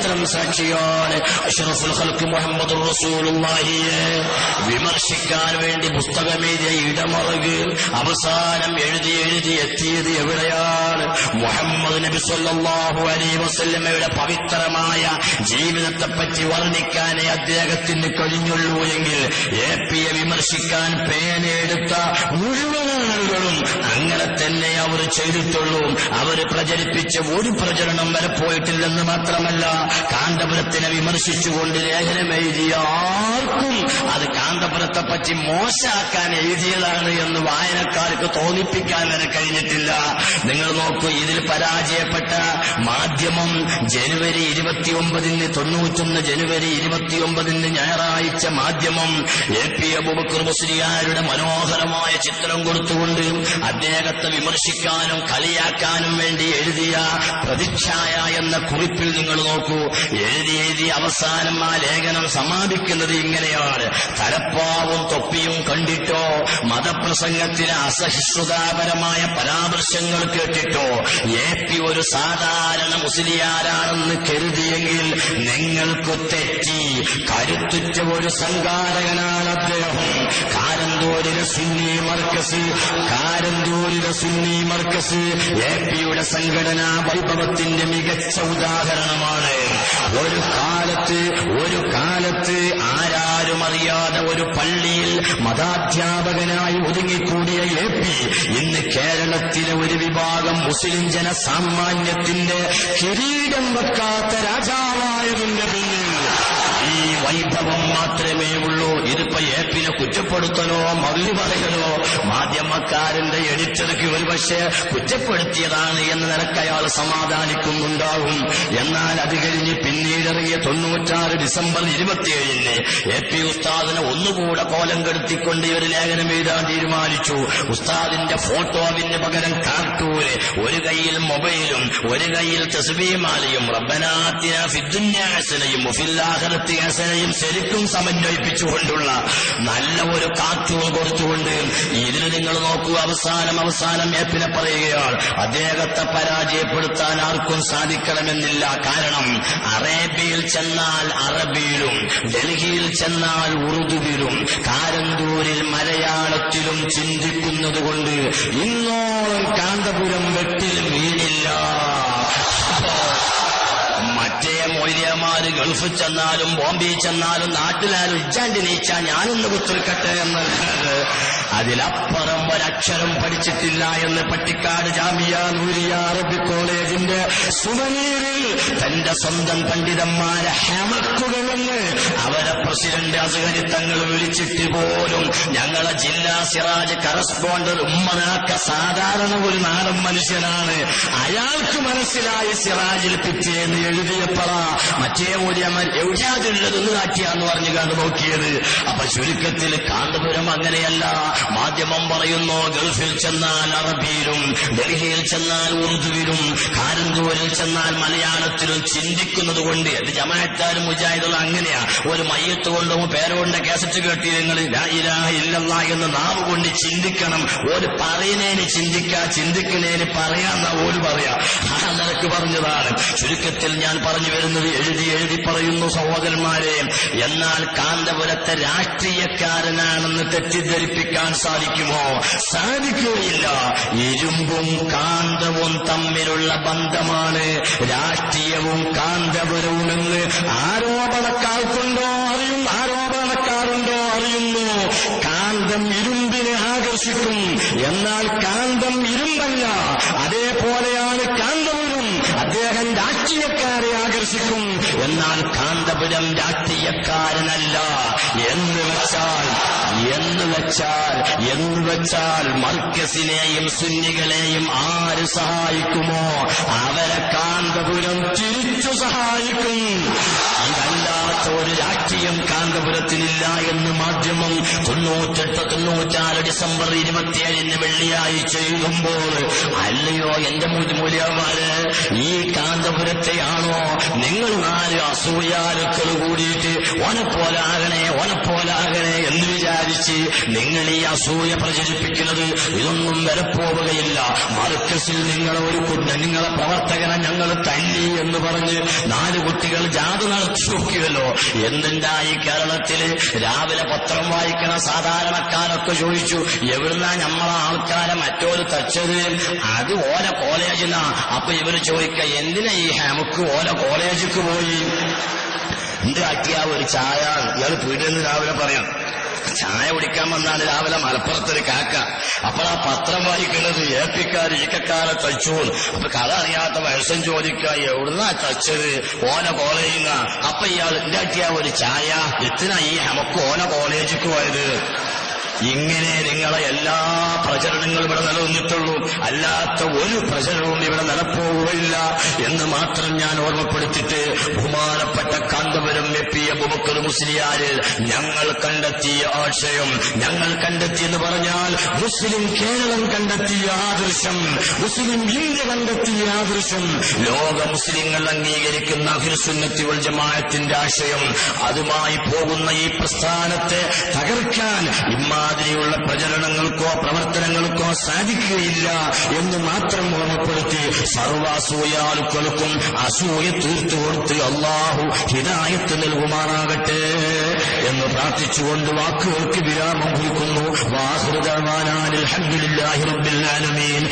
ചരിത്രം സാക്ഷിയാണ്. അഷ്റഫുൽ ഖൽഖ് മുഹമ്മദുർ റസൂലുള്ളാഹിയെ വിമർശിക്കാൻ വേണ്ടി പുസ്തകമെഴുതിയ ഇടമറുക് അവസാനം എഴുതി എത്തിയത് എവിടെയാണ്? മുഹമ്മദ് നബി സല്ലല്ലാഹു അലൈഹി വസല്ലമയുടെ പവിത്രമായ ജീവിതത്തെപ്പറ്റി വർണ്ണിക്കാനേ അദ്ദേഹത്തിന് കഴിഞ്ഞുള്ളൂ എങ്കിൽ എപിയെ വിമർശിക്കാൻ പേനെടുത്ത മുഴുവൻ ആളുകളും അങ്ങനെ തന്നെ അവർ ചെയ്തിട്ടുള്ളൂ. അവർ പ്രചരിപ്പിച്ച ഒരു പ്രചരണം വരെ പോയിട്ടില്ലെന്ന് മാത്രമല്ല, കാന്തപുരത്തിനെ വിമർശിച്ചുകൊണ്ട് ലേഖനം എഴുതിയ ആർക്കും അത് കാന്തപുരത്തെപ്പറ്റി മോശമാക്കാൻ എഴുതിയതാണ് എന്ന് വായനക്കാർക്ക് തോന്നിപ്പിക്കാൻ വരെ കഴിഞ്ഞിട്ടില്ല. നിങ്ങൾ നോക്കൂ, ഇതിൽ പരാജയപ്പെട്ട മാധ്യമം ജനുവരി 29 ജനുവരി 29 ഞായറാഴ്ച മാധ്യമം AP അബൂബക്കർ മുസ്ലിയാരുടെ മനോഹരമായ ചിത്രം കൊടുത്തുകൊണ്ട് അദ്ദേഹത്തെ വിമർശിക്കാനും കളിയാക്കാനും വേണ്ടി എഴുതിയ പ്രതിച്ഛായ എന്ന കുറിപ്പിൽ നിങ്ങൾ നോക്കൂ, എഴുതി അവസാനം ആ ലേഖനം സമാപിക്കുന്നത് ഇങ്ങനെയാണ്: തലപ്പാവും തൊപ്പിയും കണ്ടിട്ടോ മതപ്രസംഗത്തിലെ അസഹിഷ്ണുതാപരമായ പരാമർശങ്ങൾ കേട്ടിട്ടോ AP ഒരു സാധാരണ മുസ്ലിയാരാണെന്ന് കരുതിയെങ്കിൽ നിങ്ങൾക്ക് തെറ്റി. കരുത്തുറ്റ ഒരു സംഘാടകനാണ് അദ്ദേഹം. കാരന്തൂരിലെ സുന്നി മർക്കസ് APയുടെ സംഘടനാ വൈഭവത്തിന്റെ മികച്ച ഉദാഹരണമാണ്. ഒരു കാലത്ത് ആരാരും അറിയാതെ ഒരു പള്ളിയിൽ മതാധ്യാപകനായി ഒതുങ്ങിക്കൂടിയ AP ഇന്ന് കേരളത്തിലെ ഒരു വിഭാഗം മുസ്ലിം ജനസാമാന്യത്തിന്റെ കിരീടം വെക്കാത്ത രാജാവായതിന്റെ പിന്നിൽ ഈ വൈഭവം മാത്രമേ ഉള്ളൂ. ഇതിപ്പോ APനെ കുറ്റപ്പെടുത്തലോ മറുപടി പറയലോ മാധ്യമക്കാരന്റെ എഡിറ്റർക്ക് ഒരുപക്ഷെ കുറ്റപ്പെടുത്തിയതാണ് എന്ന നിലക്ക് അയാൾ സമാധാനിക്കുന്നുണ്ടാവും. എന്നാൽ അത് കഴിഞ്ഞ് പിന്നീടിറങ്ങിയ 96 ഡിസംബർ 27 AP ഉസ്താദിനെ ഒന്നുകൂടെ കോലം കെടുത്തിക്കൊണ്ട് ഒരു ലേഖനം എഴുതാൻ തീരുമാനിച്ചു. ഉസ്താദിന്റെ ഫോട്ടോവിന് പകരം കാർട്ടൂന്, ഒരു കൈയിൽ മൊബൈലും ഒരു കൈയിൽ തസ്ബീഹ്മാലയും റബ്ബനാ ആതിനാ ഫിദ്ദുനിയ ഹസനയും വഫിൽ ആഖിറതി ഹസനയും ശരിക്കും സമന്വയിപ്പിച്ചുകൊണ്ടുള്ള നല്ല ഒരു കാർട്ടൂൺ കൊടുത്തുകൊണ്ട് ഇതിൽ നിങ്ങൾ നോക്കൂ, അവസാനം APനെ പറയുകയാണ് അദ്ദേഹത്തെ പരാജയപ്പെടുത്താൻ ആർക്കും സാധിക്കണമെന്നില്ല. കാരണം അറേബ്യയിൽ ചെന്നാൽ അറബിയിലും, ഡൽഹിയിൽ ചെന്നാൽ ഉറുദുവിലും, കാരന്തൂരിൽ മലയാളത്തിലും ചിന്തിക്കുന്നത് കൊണ്ട് ഇന്നോളം കാന്തപുരം വെട്ടിൽ വീണില്ല. മറ്റേ മൊയ്ലിയമാര് ഗൾഫിൽ ചെന്നാലും ബോംബെ ചെന്നാലും നാട്ടിലാരും ഇച്ചാണ്ടി നീച്ചാ ഞാനൊന്ന് കുത്തിരിക്കട്ടെ എന്നല്ലാതെ അതിലപ്പുറം ഒരക്ഷരം പഠിച്ചിട്ടില്ല എന്ന് പട്ടിക്കാട് ജാമിയ നൂരിയ അറബി കോളേജിന്റെ സുവനീറിൽ തന്റെ സ്വന്തം പണ്ഡിതന്മാരെ ഹമക്കുകളെന്ന് അവരെ പ്രസിഡന്റ് അസ്ഹരി തങ്ങൾ വിളിച്ചിട്ട് പോലും ഞങ്ങളെ ജില്ലാ സിറാജ് കറസ്പോണ്ടർ ഉമ്മനാക്ക സാധാരണ ഒരു നാടൻ മനുഷ്യനാണ്, അയാൾക്ക് മനസ്സിലായി സിറാജിൽ പിറ്റേന്ന് എഴുതിയപ്പോഴാ മറ്റേ മൂല്യമാർ എവിടെയാതുള്ളതെന്ന് കാട്ടിയാന്ന് പറഞ്ഞു കണ്ടു നോക്കിയത്. അപ്പൊ ചുരുക്കത്തിൽ കാന്തപുരം അങ്ങനെയല്ല. മാധ്യമം പറയുന്നു ഗൾഫിൽ ചെന്നാൽ അറബിയിലും, ഡൽഹിയിൽ ചെന്നാൽ ഉറുദുവിലും, കാരന്തൂരിൽ ചെന്നാൽ മലയാളത്തിലും ചിന്തിക്കുന്നത് കൊണ്ട് അത് ജമാഅത്താരും മുജാഹിദുകളും അങ്ങനെയാ. ഒരു മയ്യത്ത് കൊണ്ടും പേരോടിന്റെ കാസറ്റ് കേട്ടി നിങ്ങൾ ലാ ഇലാഹ ഇല്ലല്ലാഹ് എന്ന് നാവ് കൊണ്ട് ചിന്തിക്കണം. ഒരു പറയുന്നതിന് ചിന്തിക്കുന്നതിന് പറയാന്ന ഒരു പറയാ. ആ നിലക്ക് പറഞ്ഞതാണ്. ചുരുക്കത്തിൽ ഞാൻ പറഞ്ഞു വരുന്നത് എഴുതി പറയുന്നു സഹോദരന്മാരെ. എന്നാൽ കാന്തപുരത്തെ രാഷ്ട്രീയക്കാരനാണെന്ന് തെറ്റിദ്ധരിപ്പിക്കാൻ സാധിക്കുമോ? സാധിക്കുകയില്ല. ഇരുമ്പും കാന്തവും തമ്മിലുള്ള ബന്ധമാണ് രാഷ്ട്രീയവും കാന്തപുരവുമെന്ന് ആരോപണക്കാരുണ്ടോ അറിയുന്നു. കാന്തം ഇരുമ്പിനെ ആകർഷിക്കും, എന്നാൽ കാന്തം ഇരുമ്പല്ല. അതേപോലെയാണ് കാന്തപുരം, അദ്ദേഹം രാഷ്ട്രീയക്കാരെ ആകർഷിക്കും, എന്നാൽ കാന്തപുരം രാഷ്ട്രീയക്കാരനല്ല. എന്ന് വെച്ചാൽ മർക്കസിനെയും സുന്നികളെയും ആര് സഹായിക്കുമോ അവരെ കാന്തപുരം തിരിച്ചു സഹായിക്കും. ഇതല്ലാത്ത ഒരു രാഷ്ട്രീയം കാന്തപുരത്തിനില്ല എന്ന് മാധ്യമം 98-94 ഡിസംബർ 27 വെള്ളിയാഴ്ച എഴുതുമ്പോൾ, അല്ലയോ എന്റെ മൂല്യന്മാര്, ഈ കാന്തപുരത്തെയാണോ നിങ്ങൾ 4 അസൂയാലുക്കൾ കൂടിയിട്ട് ഓനെപ്പോലാകണേ എന്ന് വിചാരിച്ച് നിങ്ങൾ ഈ അസൂയ പ്രചരിപ്പിക്കുന്നത്? ഇതൊന്നും വരപ്പോവുകയില്ല. മർക്കസിൽ നിങ്ങളെ പ്രവർത്തകനെ ഞങ്ങൾ തല്ലി എന്ന് പറഞ്ഞ് 4 കുട്ടികൾ ജാഥ നടത്തി നോക്കിയല്ലോ. എന്തുണ്ടായി കേരളത്തില്? രാവിലെ പത്രം വായിക്കണ സാധാരണക്കാരൊക്കെ ചോദിച്ചു, എവിടുന്നാ നമ്മളെ ആൾക്കാരെ മറ്റോര് തച്ചത്? അത് ഓല കോളേജിനാ. അപ്പൊ ഇവര് ചോദിക്ക, എന്തിനാ ഈ ഹെമക്ക് ഓല കോളേജിക്ക് പോയി? ഉണ്ടാക്കിയ ഒരു ചായ ഇയാൾ പീടിയെന്ന് രാവിലെ പറയാം. ചായ കുടിക്കാൻ വന്നാണ് രാവിലെ മലപ്പുറത്തൊരു കാക്ക. അപ്പോഴാ പത്രം വായിക്കുന്നത് ഏപ്പിക്കാർ ഈക്കക്കാരെ തച്ചു. അപ്പൊ കഥ അറിയാത്ത വയസ്സം ചോദിക്കുക, എവിടുന്നാ തച്ചത്? ഓന കോളേജിൽ. അപ്പൊ ഇയാൾ ഉണ്ടാക്കിയ ഒരു ചായ, എത്തിനാ ഈ ഹമക്ക് ഓന കോളേജിക്ക് പോയത്? ഇങ്ങനെ നിങ്ങളെ എല്ലാ പ്രചരണങ്ങളും ഇവിടെ നിലനിന്നിട്ടുള്ളൂ. അല്ലാത്ത ഒരു പ്രചരണവും ഇവിടെ നിലപ്പോവുകയില്ല എന്ന് മാത്രം ഞാൻ ഓർമ്മപ്പെടുത്തിയിട്ട്, ബഹുമാനപ്പെട്ട കാന്തപുരം എപ്പി അബൂബക്കർ മുസ്ലിയാര് ഞങ്ങൾ കണ്ടെത്തിയ ആശയം, ഞങ്ങൾ കണ്ടെത്തിയെന്ന് പറഞ്ഞാൽ മുസ്ലിം കേരളം കണ്ടെത്തിയ ആദർശം, മുസ്ലിം ഇന്ത്യ കണ്ടെത്തിയ ആദർശം, ലോക മുസ്ലിങ്ങൾ അംഗീകരിക്കുന്ന അഹ്ലുസുന്നത്തി വൽ ജമാഅത്തിന്റെ ആശയം, അതുമായി പോകുന്ന ഈ പ്രസ്ഥാനത്തെ തകർക്കാൻ ഇമാതിരിയുള്ള പ്രചരണങ്ങൾക്കോ പ്രവർത്തനങ്ങൾക്കോ സാധിക്കുകയില്ല എന്ന് മാത്രം ഓർമ്മപ്പെടുത്തി, സർവ്വസൂയാലുക്കൾക്കും അസൂയ തീർത്തു കൊടുത്ത് അല്ലാഹു ഹിദായത്ത് നൽകുമാറാകട്ടെ എന്ന് പ്രാർത്ഥിച്ചുകൊണ്ട് വാക്കുകൾക്ക് വിരാമം കുറിക്കുന്നു. വാഹിറു ദഅ്വാനാ അൽഹംദുലില്ലാഹി റബ്ബിൽ ആലമീൻ.